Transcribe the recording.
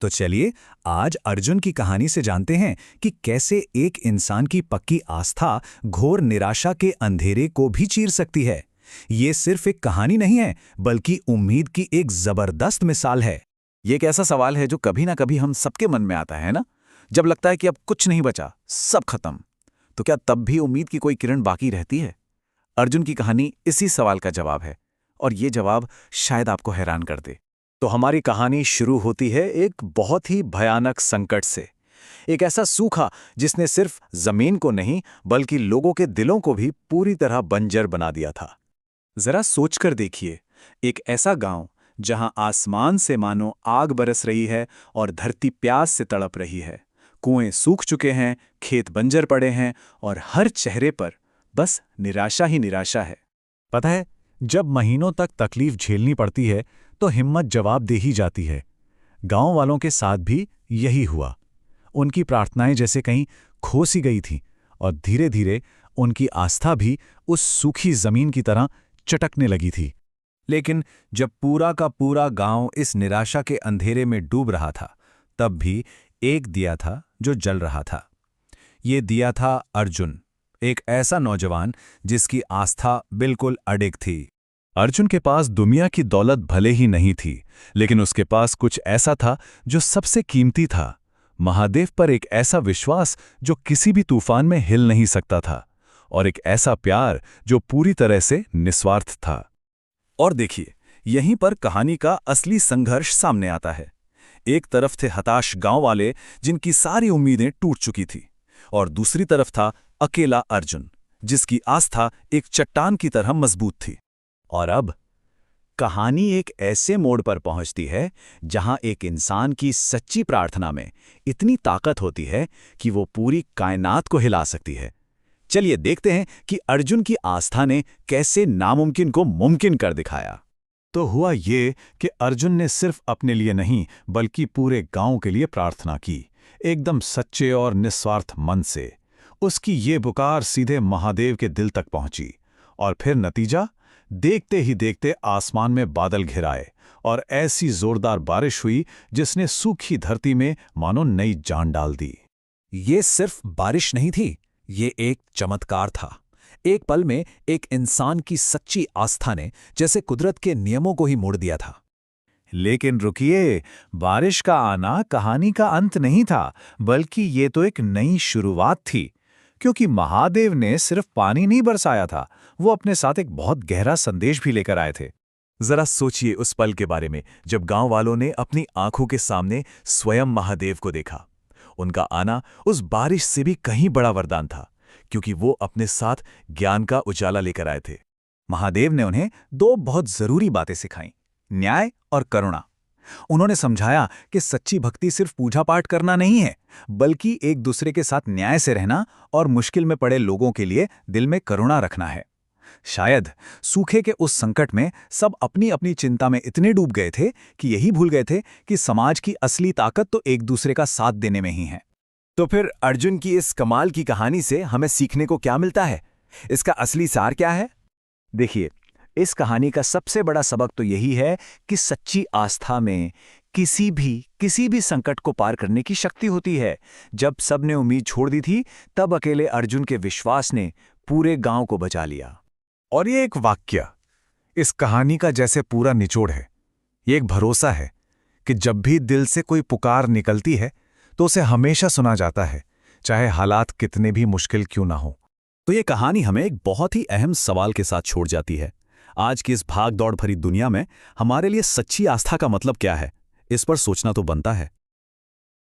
तो चलिए आज अर्जुन की कहानी से जानते हैं कि कैसे एक इंसान की पक्की आस्था घोर निराशा के अंधेरे को भी चीर सकती है। ये सिर्फ एक कहानी नहीं है, बल्कि उम्मीद की एक जबरदस्त मिसाल है। ये एक ऐसा सवाल है जो कभी ना कभी हम सबके मन में आता है ना, जब लगता है कि अब कुछ नहीं बचा, सब खत्म। तो क्या तब भी उम्मीद की कोई किरण बाकी रहती है? अर्जुन की कहानी इसी सवाल का जवाब है, और ये जवाब शायद आपको हैरान कर दे। तो हमारी कहानी शुरू होती है एक बहुत ही भयानक संकट से। एक ऐसा सूखा जिसने सिर्फ जमीन को नहीं बल्कि लोगों के दिलों को भी पूरी तरह बंजर बना दिया था। जरा सोचकर देखिए, एक ऐसा गांव जहां आसमान से मानो आग बरस रही है और धरती प्यास से तड़प रही है। कुएं सूख चुके हैं, खेत बंजर पड़े हैं और हर चेहरे पर बस निराशा ही निराशा है। पता है, जब महीनों तक तकलीफ झेलनी पड़ती है तो हिम्मत जवाब दे ही जाती है। गांव वालों के साथ भी यही हुआ। उनकी प्रार्थनाएं जैसे कहीं खो सी गई थीं और धीरे धीरे उनकी आस्था भी उस सूखी जमीन की तरह चटकने लगी थी। लेकिन जब पूरा का पूरा गांव इस निराशा के अंधेरे में डूब रहा था, तब भी एक दिया था जो जल रहा था। ये दिया था अर्जुन, एक ऐसा नौजवान जिसकी आस्था बिल्कुल अडिग थी। अर्जुन के पास दुनिया की दौलत भले ही नहीं थी, लेकिन उसके पास कुछ ऐसा था जो सबसे कीमती था। महादेव पर एक ऐसा विश्वास जो किसी भी तूफान में हिल नहीं सकता था, और एक ऐसा प्यार जो पूरी तरह से निस्वार्थ था। और देखिए, यहीं पर कहानी का असली संघर्ष सामने आता है। एक तरफ थे हताश गांव वाले जिनकी सारी उम्मीदें टूट चुकी थी, और दूसरी तरफ था अकेला अर्जुन, जिसकी आस्था एक चट्टान की तरह मजबूत थी। और अब कहानी एक ऐसे मोड़ पर पहुंचती है जहां एक इंसान की सच्ची प्रार्थना में इतनी ताकत होती है कि वो पूरी कायनात को हिला सकती है। चलिए देखते हैं कि अर्जुन की आस्था ने कैसे नामुमकिन को मुमकिन कर दिखाया। तो हुआ ये कि अर्जुन ने सिर्फ अपने लिए नहीं बल्कि पूरे गांव के लिए प्रार्थना की, एकदम सच्चे और निस्वार्थ मन से। उसकी ये पुकार सीधे महादेव के दिल तक पहुंची, और फिर नतीजा, देखते ही देखते आसमान में बादल घिर आए और ऐसी जोरदार बारिश हुई जिसने सूखी धरती में मानो नई जान डाल दी। ये सिर्फ बारिश नहीं थी, ये एक चमत्कार था। एक पल में एक इंसान की सच्ची आस्था ने जैसे कुदरत के नियमों को ही मोड़ दिया था। लेकिन रुकिए, बारिश का आना कहानी का अंत नहीं था, बल्कि ये तो एक नई शुरुआत थी। क्योंकि महादेव ने सिर्फ पानी नहीं बरसाया था, वो अपने साथ एक बहुत गहरा संदेश भी लेकर आए थे। जरा सोचिए उस पल के बारे में जब गांव वालों ने अपनी आंखों के सामने स्वयं महादेव को देखा। उनका आना उस बारिश से भी कहीं बड़ा वरदान था, क्योंकि वो अपने साथ ज्ञान का उजाला लेकर आए थे। महादेव ने उन्हें दो बहुत जरूरी बातें सिखाईं, न्याय और करुणा। उन्होंने समझाया कि सच्ची भक्ति सिर्फ पूजा पाठ करना नहीं है, बल्कि एक दूसरे के साथ न्याय से रहना और मुश्किल में पड़े लोगों के लिए दिल में करुणा रखना है। शायद सूखे के उस संकट में सब अपनी अपनी चिंता में इतने डूब गए थे कि यही भूल गए थे कि समाज की असली ताकत तो एक दूसरे का साथ देने में ही है। तो फिर अर्जुन की इस कमाल की कहानी से हमें सीखने को क्या मिलता है? इसका असली सार क्या है? देखिए, इस कहानी का सबसे बड़ा सबक तो यही है कि सच्ची आस्था में किसी भी संकट को पार करने की शक्ति होती है। जब सबने उम्मीद छोड़ दी थी, तब अकेले अर्जुन के विश्वास ने पूरे गांव को बचा लिया। और ये एक वाक्य इस कहानी का जैसे पूरा निचोड़ है। ये एक भरोसा है कि जब भी दिल से कोई पुकार निकलती है तो उसे हमेशा सुना जाता है, चाहे हालात कितने भी मुश्किल क्यों ना हो। तो ये कहानी हमें एक बहुत ही अहम सवाल के साथ छोड़ जाती है। आज की इस भाग दौड़ भरी दुनिया में हमारे लिए सच्ची आस्था का मतलब क्या है? इस पर सोचना तो बनता है।